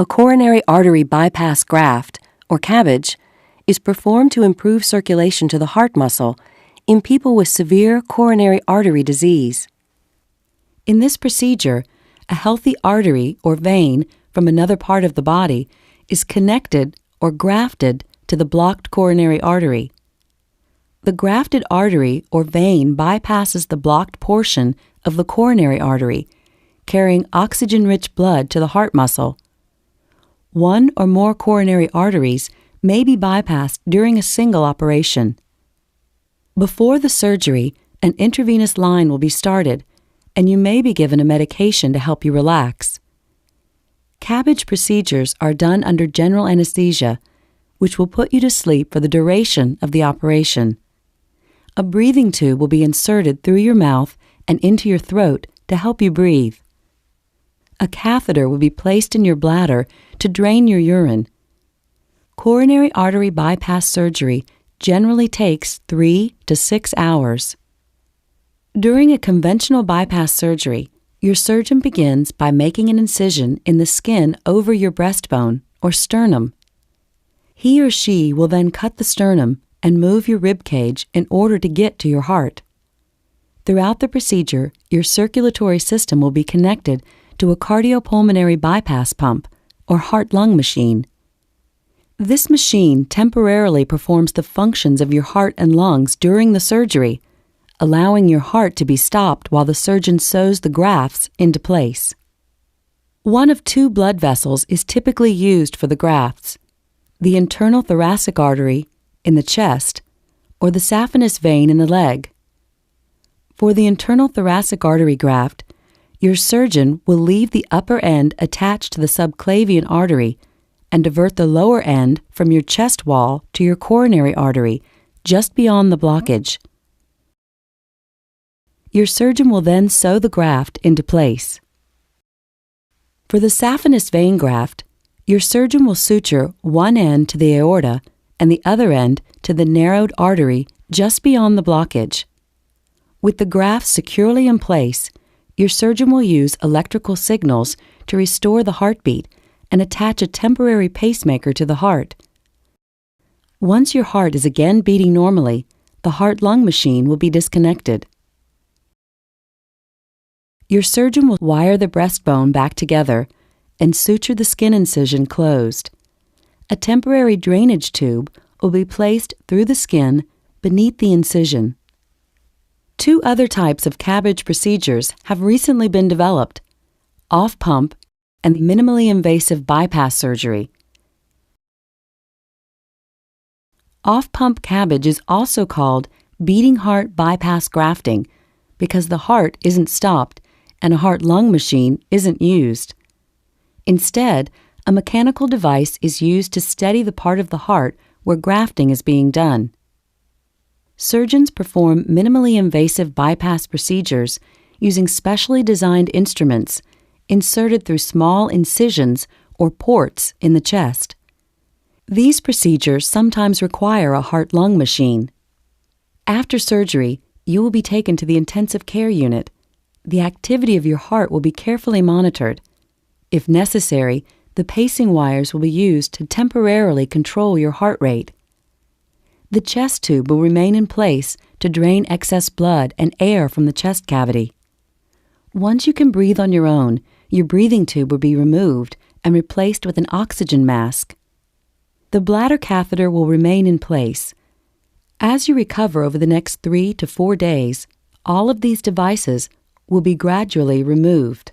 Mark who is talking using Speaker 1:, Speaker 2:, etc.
Speaker 1: A coronary artery bypass graft, or CABG, is performed to improve circulation to the heart muscle in people with severe coronary artery disease. In this procedure, a healthy artery or vein from another part of the body is connected or grafted to the blocked coronary artery. The grafted artery or vein bypasses the blocked portion of the coronary artery, carrying oxygen-rich blood to the heart muscle. One or more coronary arteries may be bypassed during a single operation. Before the surgery, an intravenous line will be started, and you may be given a medication to help you relax. CABG procedures are done under general anesthesia, which will put you to sleep for the duration of the operation. A breathing tube will be inserted through your mouth and into your throat to help you breathe. A catheter will be placed in your bladder to drain your urine. Coronary artery bypass surgery generally takes 3 to 6 hours. During a conventional bypass surgery, your surgeon begins by making an incision in the skin over your breastbone or sternum. He or she will then cut the sternum and move your rib cage in order to get to your heart. Throughout the procedure, your circulatory system will be connected to a cardiopulmonary bypass pump, or heart-lung machine. This machine temporarily performs the functions of your heart and lungs during the surgery, allowing your heart to be stopped while the surgeon sews the grafts into place. One of 2 blood vessels is typically used for the grafts: the internal thoracic artery in the chest or the saphenous vein in the leg. For the internal thoracic artery graft, your surgeon will leave the upper end attached to the subclavian artery and divert the lower end from your chest wall to your coronary artery just beyond the blockage. Your surgeon will then sew the graft into place. For the saphenous vein graft, your surgeon will suture one end to the aorta and the other end to the narrowed artery just beyond the blockage. With the graft securely in place, your surgeon will use electrical signals to restore the heartbeat and attach a temporary pacemaker to the heart. Once your heart is again beating normally, the heart-lung machine will be disconnected. Your surgeon will wire the breastbone back together and suture the skin incision closed. A temporary drainage tube will be placed through the skin beneath the incision. 2 other types of CABG procedures have recently been developed: off-pump and minimally invasive bypass surgery. Off-pump CABG is also called beating heart bypass grafting because the heart isn't stopped and a heart-lung machine isn't used. Instead, a mechanical device is used to steady the part of the heart where grafting is being done. Surgeons perform minimally invasive bypass procedures using specially designed instruments inserted through small incisions or ports in the chest. These procedures sometimes require a heart-lung machine. After surgery, you will be taken to the intensive care unit. The activity of your heart will be carefully monitored. If necessary, the pacing wires will be used to temporarily control your heart rate. The chest tube will remain in place to drain excess blood and air from the chest cavity. Once you can breathe on your own, your breathing tube will be removed and replaced with an oxygen mask. The bladder catheter will remain in place. As you recover over the next 3 to 4 days, all of these devices will be gradually removed.